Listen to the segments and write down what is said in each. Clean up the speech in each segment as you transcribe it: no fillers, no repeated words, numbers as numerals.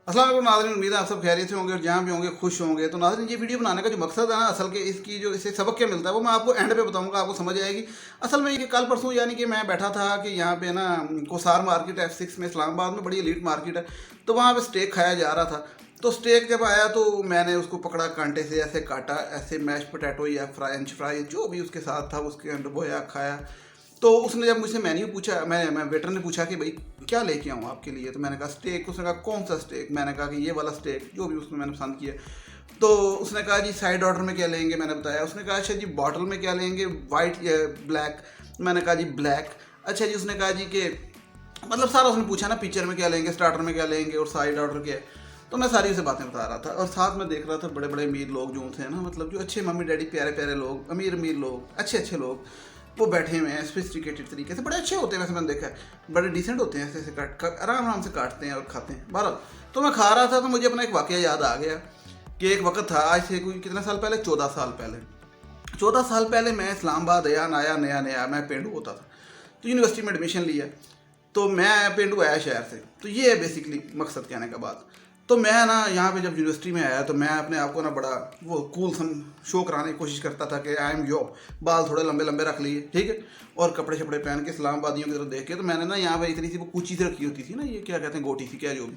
अस्सलाम वालेकुम नाज़रीन, उम्मीद है आप सब खैरियत से होंगे और जहाँ भी होंगे खुश होंगे। तो नाज़रीन, ये वीडियो बनाने का जो मकसद है ना, असल के इसकी जो इससे सबक क्या मिलता है वो मैं आपको एंड पे बताऊंगा, आपको समझ आएगी। असल में ये कल परसों यानी कि मैं बैठा था कि यहाँ पे ना कोसार मार्केट F6 में, इस्लामाबाद में बड़ी एलीट मार्केट है, तो वहाँ पे स्टेक खाया जा रहा था। तो स्टेक जब आया तो मैंने उसको पकड़ा, कांटे से ऐसे काटा, ऐसे मैश पोटैटो या फ्रेंच फ्राई जो भी उसके साथ था उसके अंदर बोया, खाया। तो उसने जब मुझसे मेन्यू पूछा, मैं वेटर ने पूछा कि भाई क्या लेके आऊँ आपके लिए, तो मैंने कहा स्टेक। उसने कहा कौन सा स्टेक? मैंने कहा कि ये वाला स्टेक, जो भी उसमें मैंने पसंद किया। तो उसने कहा जी साइड ऑर्डर में क्या लेंगे? मैंने बताया। उसने कहा अच्छा जी बॉटल में क्या लेंगे, वाइट या ब्लैक? मैंने कहा जी ब्लैक। अच्छा जी, उसने कहा जी कि मतलब सारा उसने पूछा ना, पिक्चर में क्या लेंगे, स्टार्टर में क्या लेंगे और साइड ऑर्डर क्या है। तो मैं सारी उसे बातें बता रहा था और साथ में देख रहा था बड़े बड़े अमीर लोग जो थे ना, मतलब जो अच्छे मम्मी डैडी, प्यारे प्यारे लोग, अमीर अमीर लोग, अच्छे अच्छे लोग, वो बैठे हुए हैं सोफिस्टिकेटेड तरीके से। बड़े अच्छे होते हैं वैसे, मैंने देखा है, बड़े डिसेंट होते हैं, ऐसे ऐसे काट आराम आराम से काटते हैं और खाते हैं। बहरहाल, तो मैं खा रहा था तो मुझे अपना एक वाकया याद आ गया कि एक वक्त था, आज से कोई कितने साल पहले, 14 साल पहले। 14 साल पहले मैं इस्लामाबाद आया, नया नया मैं पेंडू होता था, तो यूनिवर्सिटी में एडमिशन लिया। तो मैं पेंडू आया शहर से। तो ये है बेसिकली मकसद कहने का बात। तो मैं ना यहाँ पे जब यूनिवर्सिटी में आया तो मैं अपने आप को ना बड़ा वो कूल सम शो कराने की कोशिश करता था कि आई एम यो, बाल थोड़े लंबे लंबे रख लिए, ठीक है, और कपड़े शपड़े पहन के इस्लामाबादियों की तरफ देख के। तो मैंने ना यहाँ पे इतनी सी वो कूची से रखी होती थी ना, ये क्या कहते हैं, गोटी सी क्या जो भी,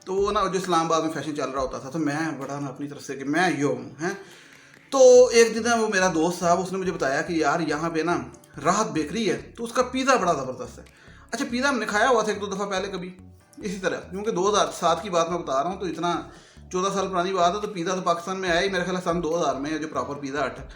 तो वो ना जो इस्लामाबाद में फैशन चल रहा होता था, तो मैं बड़ा ना अपनी तरफ से कि मैं यो हूँ हैं। तो एक दिन ना वो मेरा दोस्त साहब, उसने मुझे बताया कि यार यहाँ पे ना राहत बेकरी है, तो उसका पिज़्ज़ा बड़ा ज़बरदस्त है। अच्छा, पिज़्ज़ा हमने खाया हुआ था एक दो दफ़ा पहले कभी इसी तरह, क्योंकि 2007 की बात मैं बता रहा हूँ, तो इतना 14 साल पुरानी बात है। तो पिज़्ज़ा तो पाकिस्तान में आया ही मेरे ख्याल सन 2000 में, जो प्रॉपर पिज़्ज़ा हट है।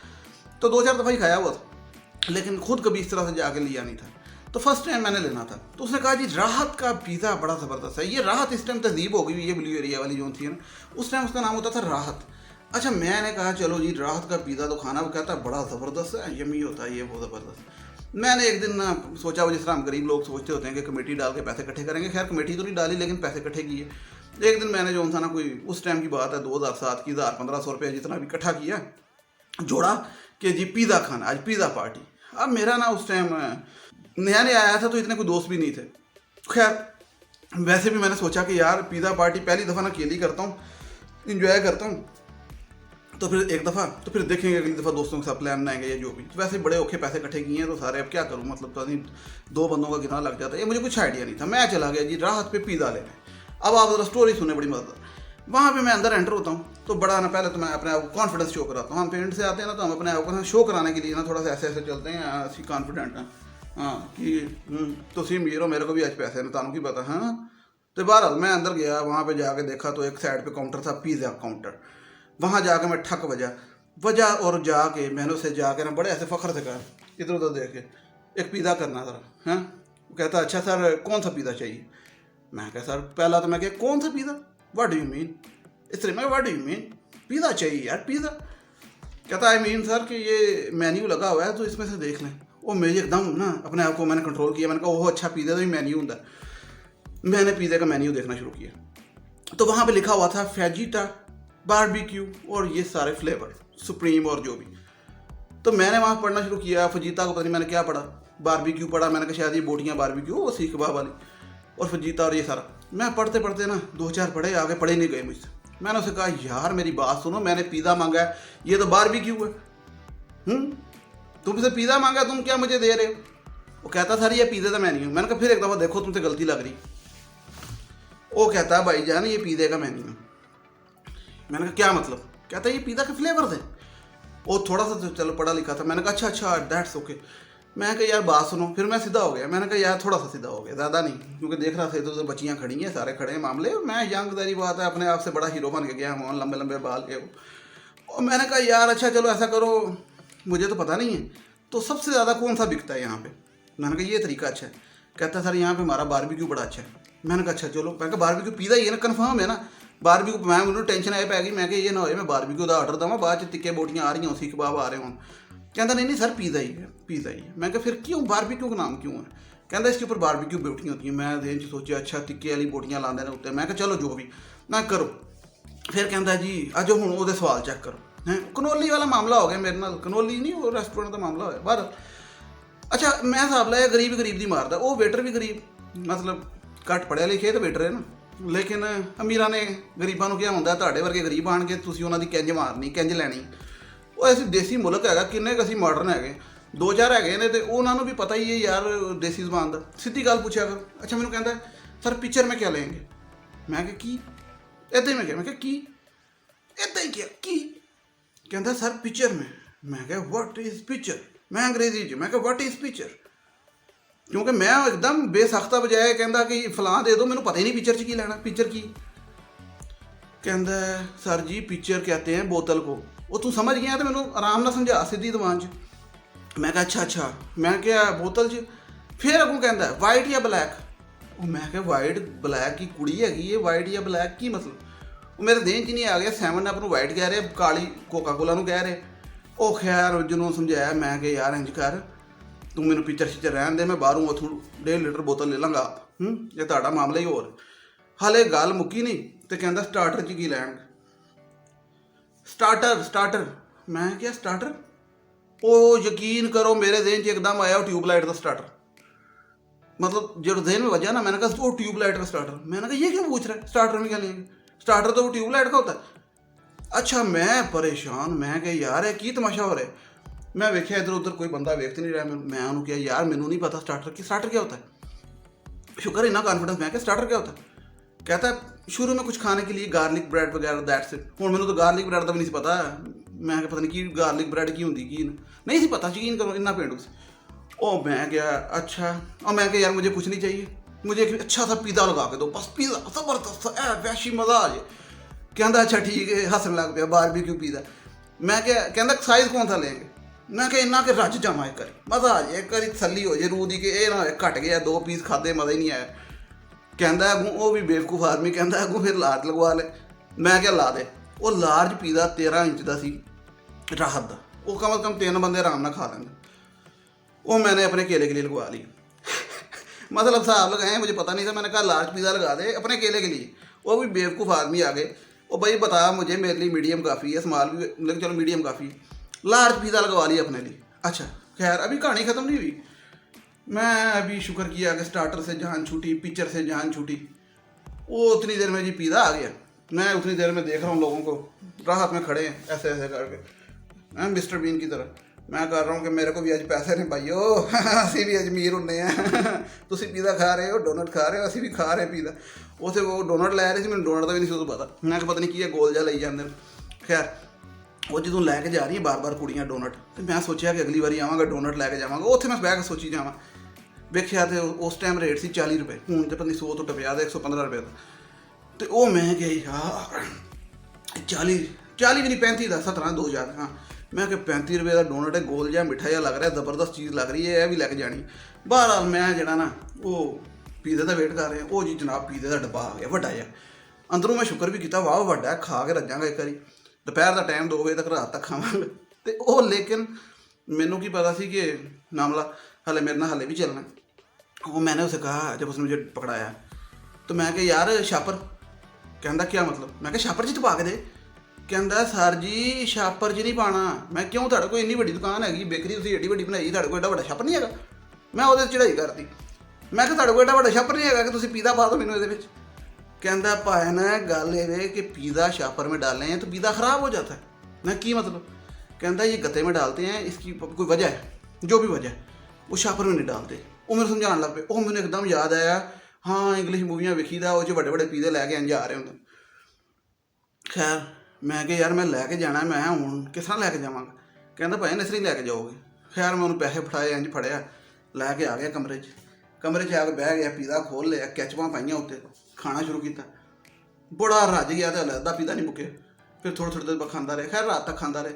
तो 2-4 दफ़ा ही खाया हुआ था, लेकिन खुद कभी इस तरह से जाके लिया नहीं था। तो फर्स्ट टाइम मैंने लेना था, तो उसने कहा जी राहत का पिज़्ज़ा बड़ा ज़बरदस्त है। ये राहत इस टाइम तहजीब हो गई, ये ब्लू एरिया वाली जो थी ना, उस टाइम उसका नाम होता था राहत। अच्छा, मैंने कहा चलो जी राहत का पिज़्ज़ा तो खाना। वो कहता बड़ा ज़बरदस्त है, यमी होता है ये, बहुत ज़बरदस्त। मैंने एक दिन ना सोचा, वो जिस तरह हम गरीब लोग सोचते होते हैं कि कमेटी डाल के पैसे इकट्ठे करेंगे, खैर कमेटी तो नहीं डाली लेकिन पैसे इकट्ठे किए। एक दिन मैंने जो था ना, कोई उस टाइम की बात है 2007 की, 1000-1500 रुपये जितना भी इकट्ठा किया, जोड़ा कि जी पिज़्ज़ा खाना, आज पिज़्ज़ा पार्टी। अब मेरा ना उस टाइम नया नया आया था, तो इतने कोई दोस्त भी नहीं थे। खैर वैसे भी मैंने सोचा कि यार पिज़्ज़ा पार्टी पहली दफ़ा ना अकेली करता हूँ, इंजॉय करता हूँ, तो फिर एक दफ़ा, तो फिर देखेंगे अगली दफ़ा दोस्तों के साथ प्लान बनाएंगे या जो भी। तो वैसे बड़े औखे पैसे इकट्ठे किए हैं तो सारे, अब क्या करूँ, मतलब तो नहीं, 2 बंदों का कितना लग जाता है ये मुझे कुछ आइडिया नहीं था। मैं चला गया जी राहत पे पिज़्ज़ा लेने। अब आप ज़रा स्टोरी सुने, बड़ी मज़ेदार। वहाँ पे मैं अंदर एंटर होता हूँ, तो बड़ा ना पहले तो मैं अपने आप को कॉन्फिडेंस शो कराता हूँ। हम पेरेंट से आते हैं ना, तो हम अपने आप को शो कराने के लिए ना थोड़ा सा ऐसे ऐसे चलते हैं, ऐसी कॉन्फिडेंट हैं, हाँ कि तो सी मीरो, मेरे को भी आज पैसे हैं, तानू की पता, हाँ। तो बहरहाल मैं अंदर गया, वहाँ पे जाके देखा तो एक साइड पे काउंटर था, पिज़्ज़ा काउंटर। वहाँ जाके मैं ठक वजह और जाके मैंने उससे जाके ना बड़े ऐसे फ़ख्र से कहा, इधर उधर देख के, एक पिज़्ज़ा करना ज़रा, हैं। वो कहता अच्छा सर कौन सा पिज़्ज़ा चाहिए? मैं कहा सर, पहला तो मैं क्या, कौन सा pizza, what do you mean? इस तरह मैं, what do you mean, pizza चाहिए यार, पिज़्ज़ा। कहता आई मीन सर कि ये मेन्यू लगा हुआ है तो इसमें से देख लें। वो मेरे एकदम ना अपने आप को मैंने कंट्रोल किया, मैंने कहा ओह अच्छा पिज़्ज़ा तो ये मेन्यू होता है। मैंने पिज़्ज़ा का मेन्यू देखना शुरू किया, तो वहाँ पे लिखा हुआ था फेजिटा, बारबेक्यू और ये सारे फ्लेवर, सुप्रीम और जो भी। तो मैंने वहाँ पढ़ना शुरू किया, फजीता को पता नहीं मैंने क्या पढ़ा, बारबेक्यू पढ़ा, मैंने कहा शायद ये बोटियाँ बारबेक्यू, वो सीख कबाब वाली, और फजीता और ये सारा। मैं पढ़ते पढ़ते ना 2-4 पढ़े, आगे पढ़े नहीं गए मुझसे। मैंने उसे कहा यार मेरी बात सुनो, मैंने पिज़्ज़ा मांगा है, ये तो बारबेक्यू है। तुमसे पिज़्ज़ा मांगा, तुम क्या मुझे दे रहे हो? वो कहता सर ये पिज़्ज़ा का मेन्यू। मैंने कहा फिर एक दफ़ा देखो, तुमसे गलती लग रही। वो कहता है भाईजान ये पिज़्ज़े का मेन्यू है। मैंने कहा क्या मतलब? कहता है ये पिज़्ज़ा के फ्लेवर थे। वो थोड़ा सा तो चलो पढ़ा लिखा था। मैंने कहा अच्छा अच्छा दैट्स ओके। मैं कहा यार बात सुनो, फिर मैं सीधा हो गया। मैंने कहा यार थोड़ा सा सीधा हो गया, ज़्यादा नहीं, क्योंकि देख रहा था इधर उधर बच्चियाँ खड़ी हैं, सारे खड़े हैं मामले, मैं यंग दारी बात है, अपने आप से बड़ा हीरो बन के गया हूँ, लंबे लंबे बाल के वो। और मैंने कहा यार अच्छा चलो ऐसा करो, मुझे तो पता नहीं है, तो सबसे ज़्यादा कौन सा बिकता है यहाँ पे? मैंने कहा ये तरीका अच्छा है। कहता सर यहाँ पे हमारा बारबेक्यू बड़ा अच्छा है। मैंने कहा अच्छा चलो, मैं कहा बारबेक्यू पिज़्ज़ा ही है ना, कन्फर्म है ना बारबेक्यू? मैं उन्होंने टेंशन आए पै गई, मैं कहा ये ना हो मैं बारबेक्यू का ऑर्डर देवां, बाद टिक्के बोटियाँ आ रही हों, सीख कबाब आ रहे हों। कहता नहीं नहीं सर पिज़्ज़ा ही है, पिज़्ज़ा ही है। मैं कहा फिर क्यों बारबेक्यू का नाम क्यों है? कहता इसके ऊपर बारबेक्यू बोटियाँ होती हैं। मैं देन च सोचा अच्छा टिक्के वाली बोटियाँ लाते हैं उत्ते। मैं कहा चलो जो भी, मैं करो। फिर कहता जी अज हूँ वो सवाल चेक करो हैं, कनौली वाला मामला हो गया मेरे नाल, कनौली नहीं वो रेस्टोरेंट का मामला होया बाहर। अच्छा मैं हिसाब लाया गरीब गरीब दी मारदा, वो वेटर भी गरीब, मतलब घट पढ़िया लिखे तो वेटर है ना, ਲੇਕਿਨ ਅਮੀਰਾਂ ਨੇ ਗਰੀਬਾਂ ਨੂੰ ਕਿਹਾ ਹੁੰਦਾ ਤੁਹਾਡੇ ਵਰਗੇ ਗਰੀਬ ਆਣ ਕੇ ਤੁਸੀਂ ਉਹਨਾਂ ਦੀ ਕਿੰਜ ਮਾਰਨੀ ਕਿੰਜ ਲੈਣੀ। ਉਹ ਅਸੀਂ ਦੇਸੀ ਮੁਲਕ ਹੈਗਾ, ਕਿੰਨੇ ਕੁ ਅਸੀਂ ਮਾਡਰਨ ਹੈਗੇ, ਦੋ ਚਾਰ ਹੈਗੇ ਨੇ ਤੇ ਉਹਨਾਂ ਨੂੰ ਵੀ ਪਤਾ ਹੀ ਹੈ ਯਾਰ ਦੇਸੀ ਜ਼ਬਾਨ ਦਾ। ਸਿੱਧੀ ਗੱਲ ਪੁੱਛਿਆ ਕਰ। ਅੱਛਾ ਮੈਨੂੰ ਕਹਿੰਦਾ ਸਰ ਪਿਕਚਰ में क्या लेंगे? ਮੈਂ ਕਿਹਾ ਕੀ? ਇੱਦਾਂ ਹੀ ਮੈਂ ਕਿਹਾ ਕੀ? ਇੱਦਾਂ ਹੀ ਕਿਹਾ ਕੀ? ਕਹਿੰਦਾ ਸਰ ਪਿਕਚਰ ਮੈਂ ਕਿਹਾ ਵਾਟ ਇਜ਼ ਪਿਕਚਰ? ਮੈਂ ਅੰਗਰੇਜ਼ੀ 'ਚ ਮੈਂ ਕਿਹਾ ਵਾਟ ਇਜ਼ ਪਿਕਚਰ, ਕਿਉਂਕਿ ਮੈਂ ਇੱਕਦਮ ਬੇਸਖਤਾ ਬਜਾਏ ਕਹਿੰਦਾ ਕਿ ਫਲਾਂ ਦੇ ਦਿਓ, ਮੈਨੂੰ ਪਤਾ ਹੀ ਨਹੀਂ ਪਿਕਚਰ 'ਚ ਕੀ ਲੈਣਾ, ਪਿਕਚਰ ਕੀ। ਕਹਿੰਦਾ ਸਰ ਜੀ ਪਿਕਚਰ कहते हैं बोतल को। ਉਹ ਤੂੰ ਸਮਝ ਗਿਆ ਤੇ ਮੈਨੂੰ ਆਰਾਮ ਨਾਲ ਸਮਝਾ ਸਿੱਧੀ ਜ਼ਬਾਨ 'ਚ। ਮੈਂ ਕਿਹਾ ਅੱਛਾ ਮੈਂ ਕਿਹਾ ਬੋਤਲ 'ਚ। ਫਿਰ ਅੱਗੋਂ ਕਹਿੰਦਾ ਵਾਈਟ ਜਾਂ ਬਲੈਕ। ਉਹ ਮੈਂ ਕਿਹਾ ਵਾਈਟ ਬਲੈਕ ਕੀ ਕੁੜੀ ਹੈਗੀ ਹੈ, ਵਾਈਟ ਜਾਂ ਬਲੈਕ ਕੀ ਮਤਲਬ? ਉਹ ਮੇਰੇ ਦੇਨ 'ਚ ਨਹੀਂ ਆ ਗਿਆ। 7 ਅਪ ਨੂੰ ਵਾਈਟ ਕਹਿ ਰਹੇ, ਕਾਲੀ ਕੋਕਾ ਕੋਲਾ ਨੂੰ ਕਹਿ ਰਹੇ। ਉਹ ਖੈਰ ਜਿਹਨੂੰ ਸਮਝਾਇਆ ਮੈਂ ਕਿਹਾ ਯਾਰ ਇੰਜ ਕਰ ਤੂੰ ਮੈਨੂੰ ਪਿਕਚਰ ਸ਼ਿਕਚਰ ਰਹਿਣ ਦੇ, ਮੈਂ ਬਾਹਰੋਂ ਉੱਥੋਂ 1.5 ਲੀਟਰ ਬੋਤਲ ਲੈ ਲਾਂਗਾ ਜੇ ਤੁਹਾਡਾ ਮਾਮਲਾ ਹੀ ਹੋਰ। ਹਾਲੇ ਗੱਲ ਮੁੱਕੀ ਨਹੀਂ ਤੇ ਕਹਿੰਦਾ ਸਟਾਰਟਰ 'ਚ ਕੀ ਲੈਣਗੇ? ਸਟਾਰਟਰ ਮੈਂ ਕਿਹਾ ਸਟਾਰਟਰ? ਉਹ ਯਕੀਨ ਕਰੋ ਮੇਰੇ ਦੇਨ 'ਚ ਇੱਕਦਮ ਆਇਆ ਉਹ ट्यूबलाइट का स्टार्टर। मतलब जो देन में वजह ना, मैंने कहा वो ट्यूबलाइट का स्टार्टर। मैंने कहा ये क्यों पूछ रहा है, स्टार्टर में क्या लेंगे? स्टार्टर तो वो ट्यूबलाइट का होता है। अच्छा मैं परेशान, मैं कहा यार की तमाशा हो रहा है। मैं वेख्या इधर उधर कोई बंदा वेख नहीं रहा। मैं उन्होंने कहा यार मैनू नहीं पता स्टार्टर क्या होता है। शुक्र इन्ना कॉन्फिडेंस। मैं क्या स्टार्टर क्या होता है? कहता है शुरू में कुछ खाने के लिए गार्लिक ब्रेड वगैरह दैट्स इट। हुण मैनू तो गार्लिक ब्रेड का भी नहीं पता। मैं पता नहीं की गार्लिक ब्रेड की होंगी की नहीं सी पता, यकीन करो इन्ना पेंडू से। ओ मैं क्या अच्छा, और मैं क्या यार मुझे कुछ नहीं चाहिए, मुझे एक अच्छा सा पिज़्ज़ा लगा के दो बस, पिज़्ज़ा ज़बरदस्त सा वैशी मज़ा आ जाए। कहता अच्छा ठीक है, हंसन लग पिया बारबेक्यू पिज़्ज़ा। मैं क्या कहता साइज़ कौन सा लेंगे? मैं क्या इन्ना के रज जावा एक करी मज़ा आ जाए, एक करी तसल्ली हो जाए रूह की कि ये ना घट गया 2 पीस खादे मज़ा ही नहीं आया। कहता अगूँ वो भी बेवकूफ़ आदमी, कहता अगूँ फिर लार्ज लगवा ले। मैं क्या ला दे। वो लार्ज पिज़्ज़ा 13 इंच का सी राहत का, वो कम से कम 3 बंदे आराम नाल खा लेंगे। वो मैंने अपने केले के लिए लगवा ली। मतलब हिसाब लगाए, मुझे पता नहीं था। मैंने कहा लार्ज पिज़्ज़ा लगा दे अपने केले के लिए। वो भी बेवकूफ़ आदमी आ गए। वो भाई बता मुझे, मेरे लिए मीडियम काफ़ी है, स्मॉल भी लेकिन चलो मीडियम काफ़ी है। लार्ज पिज़्ज़ा लगवा लिया अपने लिए। अच्छा खैर अभी कहानी ख़त्म नहीं हुई। मैं अभी शुक्र किया कि स्टार्टर से जान छूटी, पिक्चर से जान छूटी। वो उतनी देर में जी पिज़्ज़ा आ गया। मैं उतनी देर में देख रहा हूँ लोगों को राहत में खड़े हैं ऐसे ऐसे करके, मैं मिस्टर बीन की तरह। मैं कर रहा हूँ कि मेरे को भी अज पैसे ने भाईओ, असी भी अजमीर होंगे हैं। तुम पिज़्ज़ा खा रहे हो, डोनट खा रहे हो, असी भी खा रहे पिज़्ज़ा। उसे वो डोनट लै रहे थे, मैंने डोनट का भी नहीं उਦੋਂ पता। मैं पता नहीं की है गोल जा लाई जाते। खैर वो जो लैके जा रही है बार बार कुड़ियाँ डोनट, तो मैं सोचा कि अगली बारी आवागा डोनट लैके जावांगा। उत्थे मैं बह के सोची जावां। वेख्या तो उस टाइम रेट से 40 रुपये, हूँ तो पता नहीं 100 तो टपया 115 रुपये का। तो वो मैं गया यार 40 भी नहीं 35 का 17 2000। हाँ मैं कि 35 रुपये का डोनट है, गोल जहा मिठा जहा लग रहा है, ज़बरदस्त चीज़ लग रही है, यह भी लैके जानी। बहरहाल मैं जरा ना वो पिज़्ज़े का वेट कर रहे हैं। वो जी जनाब पिज़्ज़े का डब्बा आ गया वड्डा जहा। अंदरों मैं शुक्र भी किया वाह वड्डा है, खा के रजांगा एक बारी। दोपहर का टाइम 2 बजे तक रात तक खावांगा। तो वो लेकिन मैनू की पता सी कि मामला हाले मेरे नाल हाले भी चलना। वो मैंने उसे कहा जब उसने मुझे पकड़ाया तो मैं कहा यार शापर। कहता क्या मतलब? मैं कहा शापर जी तो पा के दे। कहता सर जी छापर च नहीं पाना। मैं क्यों, तुहाडे कोल इन्नी वड्डी दुकान हैगी बेकरी, तुसीं एड्डी वड्डी बनाई, तुहाडे कोल एड्डा वड्डा छापर नहीं हैगा? मैं ओहदे चढ़ाई करती। मैं कहा तुहाडे कोल एड्डा वड्डा छापर नहीं हैगा कि तुसीं पिज़्ज़ा पा दो मैनूं इहदे विच। कहता भाई ना गल ये कि पिज़्ज़ा छापर में डालें तो पिज़्ज़ा ख़राब हो जाता है। मैं की मतलब? कहता ये गत्ते में डालते हैं, इसकी कोई वजह है, जो भी वजह है वो छापर में नहीं डालते। वो मेरे समझाने लग पे। वो मैंने एकदम याद आया, हाँ इंग्लिश मूवियाँ वेखी दा, वो बड़े बड़े पिज़्ज़े लैके इंज आ रहे होंगे। खैर मैं कि यार मैं लैके जाना, मैं हूँ किस तरह लैके जावांगा? कहता भाई नसरी लैके जाओगे। खैर मैं उन्होंने पैसे फड़ाए, इंज फड़िया लैके आ गया कमरे च आके बह गया, पिज़्ज़ा खोल लिया, कैचपां पाइयां उत्ते, खाना शुरू किया। बड़ा रज गया तो अद्धा पिज़्ज़ा नहीं मुक्के। फिर थोड़ी थोड़ी देर खाता रहे, खैर रात तक खाता रहे।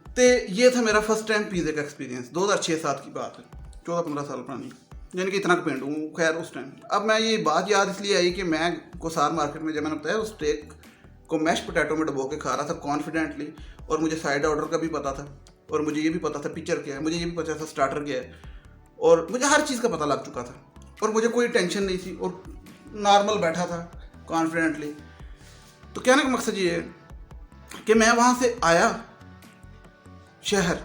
तो ये था मेरा फर्स्ट टाइम पिज़्ज़े का एक्सपीरियंस। 2006-7 की बात है, 14-15 साल पुरानी, यानी कि इतना पेंट हूँ। खैर उस टाइम अब मैं ये बात याद इसलिए आई कि मैं कोसार मार्केट में जब मैंने बताया उस स्टेक को मैश पोटैटो में डबो के खा रहा था कॉन्फिडेंटली। और मुझे साइड ऑर्डर का भी पता था, और मुझे ये भी पता था पिक्चर क्या है, मुझे ये भी पता था स्टार्टर क्या है, और मुझे हर चीज़ का पता लग चुका था। और मुझे कोई टेंशन नहीं थी और नॉर्मल बैठा था कॉन्फिडेंटली। तो कहने का मकसद ये है कि मैं वहाँ से आया शहर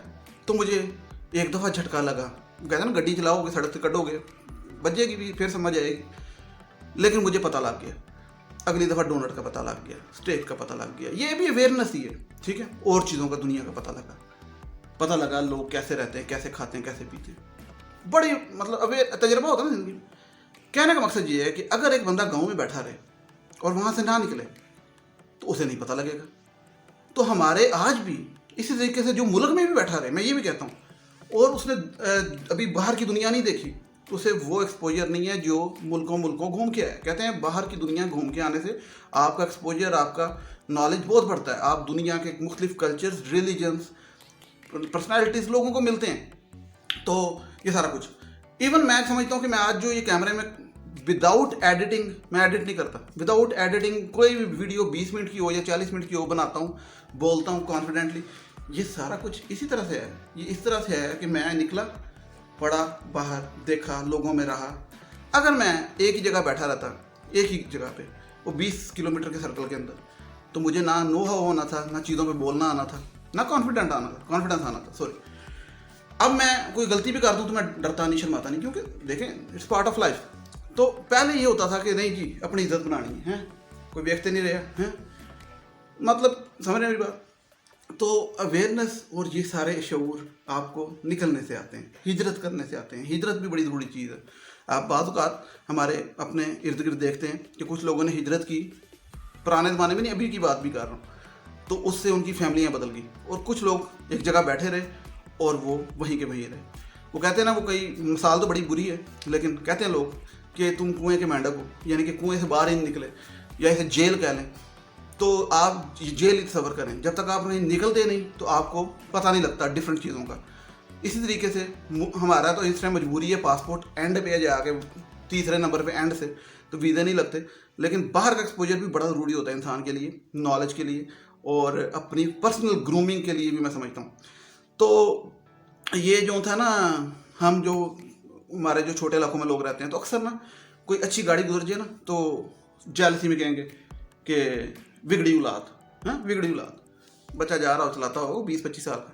तो मुझे एक दफ़ा झटका लगा। कहते ना गड्डी चलाओगे सड़क से कटोगे बजेगी भी, फिर समझ आएगी। लेकिन मुझे पता लग गया, अगली दफ़ा डोनट का पता लग गया, स्टेक का पता लग गया। ये भी अवेयरनेस ही है, ठीक है। और चीज़ों का दुनिया का पता लगा लोग कैसे रहते हैं, कैसे खाते हैं, कैसे पीते हैं। बड़ी मतलब अवेयर तजर्बा होता है ना ज़िंदगी में। कहने का मकसद ये है कि अगर एक बंदा गाँव में बैठा रहे और वहाँ से ना निकले तो उसे नहीं पता लगेगा। तो हमारे आज भी इसी तरीके से जो मुल्क में भी बैठा रहे, मैं ये भी कहता हूँ, और उसने अभी बाहर की दुनिया नहीं देखी तो उसे वो एक्सपोजर नहीं है जो मुल्कों घूम के आए। कहते हैं बाहर की दुनिया घूम के आने से आपका एक्सपोजर, आपका नॉलेज बहुत बढ़ता है। आप दुनिया के मुख्तलिफ कल्चर्स, रिलीजन्स, पर्सनैलिटीज़ लोगों को मिलते हैं। तो ये सारा कुछ, इवन मैं समझता हूँ कि मैं आज जो ये कैमरे में विदाउट एडिटिंग, मैं एडिट नहीं करता, विदाउट एडिटिंग कोई भी वीडियो 20 मिनट की हो या 40 मिनट की हो बनाता हूँ, बोलता हूँ कॉन्फिडेंटली, ये सारा कुछ इसी तरह से है। ये इस तरह से है कि मैं निकला, पढ़ा, बाहर देखा, लोगों में रहा। अगर मैं एक ही जगह बैठा रहता, एक ही जगह पे, वो 20 किलोमीटर के सर्कल के अंदर, तो मुझे ना नो हाउ होना था, ना चीज़ों पे बोलना आना था, ना कॉन्फिडेंस आना था, सॉरी। अब मैं कोई गलती भी कर दूँ तो मैं डरता नहीं, शर्माता नहीं, क्योंकि देखें इट्स पार्ट ऑफ लाइफ। तो पहले ये होता था कि नहीं जी अपनी इज्जत बनानी है, कोई देखते नहीं रहा है, मतलब समझ रहे मेरी बात। तो अवेयरनेस और ये सारे शऊर आपको निकलने से आते हैं, हिजरत करने से आते हैं। हिजरत भी बड़ी ज़रूरी चीज़ है। आप बाज़ औक़ात हमारे अपने इर्द गिर्द देखते हैं कि कुछ लोगों ने हिजरत की, पुराने ज़माने में नहीं, अभी की बात भी कर रहा हूँ, तो उससे उनकी फैमिलियाँ बदल गई, और कुछ लोग एक जगह बैठे रहे और वो वहीं के वहीं रहे। वो कहते हैं ना, वो कई मिसाल तो बड़ी बुरी है, लेकिन कहते हैं लोग कि तुम कुएँ के मेंढक हो, यानी कि कुएँ से बाहर ही नहीं निकले, या इसे जेल कह लें। तो आप जेल सफ़र करें, जब तक आप नहीं निकलते नहीं तो आपको पता नहीं लगता डिफरेंट चीज़ों का। इसी तरीके से हमारा तो इस टाइम मजबूरी है, पासपोर्ट एंड पे जाके तीसरे नंबर पे एंड से, तो वीज़ा नहीं लगते। लेकिन बाहर का एक्सपोजर भी बड़ा ज़रूरी होता है इंसान के लिए, नॉलेज के लिए और अपनी पर्सनल ग्रूमिंग के लिए भी, मैं समझता हूँ। तो ये जो था ना, हम जो हमारे जो छोटे इलाकों में लोग रहते हैं, तो अक्सर ना कोई अच्छी गाड़ी गुजर जाए ना तो जेलसी में कहेंगे कि बिगड़ी औलाद, हाँ बिगड़ी औलाद, बच्चा जा रहा हो चलाता हो 20-25 साल का,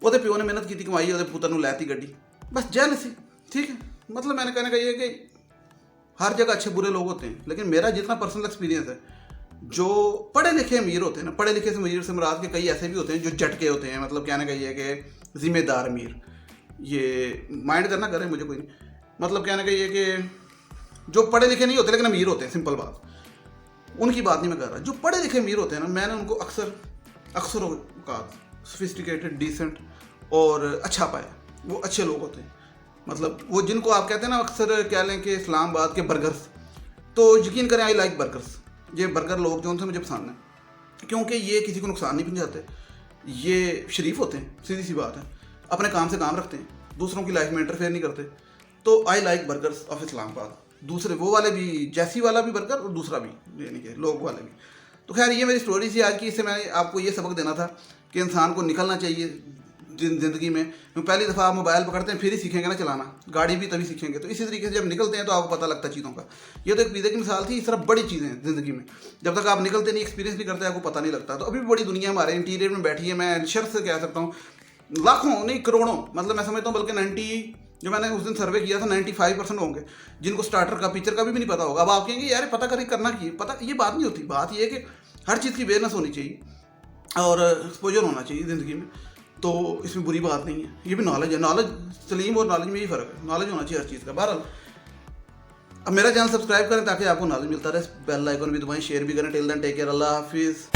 ਉਹਦੇ ਪਿਓ ने मेहनत की कमाई, ਉਹਦੇ पुत्र ਨੂੰ ਲੈਤੀ ਗੱਡੀ, बस जेलसी, ठीक है। मतलब मैंने कहने का ये है कि हर जगह अच्छे बुरे लोग होते हैं, लेकिन मेरा जितना पर्सनल एक्सपीरियंस है, जो पढ़े लिखे अमीर होते हैं ना, पढ़े लिखे से अमीर से मुराद के कई ऐसे भी होते हैं जो झटके होते हैं। मतलब कहने का ये है कि ज़िम्मेदार अमीर, ये माइंड करना करें मुझे कोई नहीं, मतलब कहने का ये है कि जो पढ़े लिखे नहीं होते लेकिन अमीर होते हैं, सिंपल बात, उनकी बात नहीं मैं कर रहा। जो पढ़े लिखे अमीर होते हैं ना, मैंने उनको अक्सर औकात, सोफिस्टिकेटेड, डिसेंट और अच्छा पाया। वो अच्छे लोग होते हैं, मतलब वो जिनको आप कहते हैं ना, अक्सर कह लें कि इस्लामाबाद के बर्गर्स, तो यकीन करें आई लाइक बर्गर्स। ये बर्गर लोग जो उनसे मुझे पसंद है, क्योंकि ये किसी को नुकसान नहीं पहुँचाते, ये शरीफ होते हैं, सीधी सी बात है, अपने काम से काम रखते हैं, दूसरों की लाइफ में इंटरफेयर नहीं करते। तो I like burgers of Islamabad. दूसरे वो वाले भी, जैसी वाला भी बर्गर और दूसरा भी, यानी कि लोग वाले भी। तो खैर ये मेरी स्टोरी थी आज की। इससे मैंने आपको ये सबक देना था कि इंसान को निकलना चाहिए ज़िंदगी में। पहली दफ़ा आप मोबाइल पकड़ते हैं फिर ही सीखेंगे ना चलाना, गाड़ी भी तभी सीखेंगे। तो इसी तरीके से जब निकलते हैं तो आपको पता लगता है चीज़ों का। ये तो एक पिज़्ज़ा की मिसाल थी, इस तरह बड़ी चीज़ें हैं ज़िंदगी में, जब तक आप निकलते नहीं, एक्सपीरियंस नहीं करते, आपको पता नहीं लगता। तो अभी भी बड़ी दुनिया हमारे इंटीरियर में बैठी है। मैं शर्त से कह सकता हूँ लाखों नहीं करोड़ों, मतलब मैं समझता हूँ बल्कि 90, जो मैंने उस दिन सर्वे किया था 95% होंगे जिनको स्टार्टर का, फीचर का भी नहीं पता होगा। अब आप कहेंगे यार पता करना की पता, ये बात नहीं होती। बात ये है कि हर चीज़ की अवेयरनेस होनी चाहिए और एक्सपोजर होना चाहिए ज़िंदगी में। तो इसमें बुरी बात नहीं है, ये भी नॉलेज है। नॉलेज सलीम और नॉलेज में ही फ़र्क है, नॉलेज होना चाहिए हर चीज़ का। बहरहाल अब मेरा चैनल सब्सक्राइब करें ताकि आपको नॉलेज मिलता रहे, बेल आइकन भी दबाएं, शेयर भी करें। टिल देन टेक केयर, अल्लाह हाफिज़।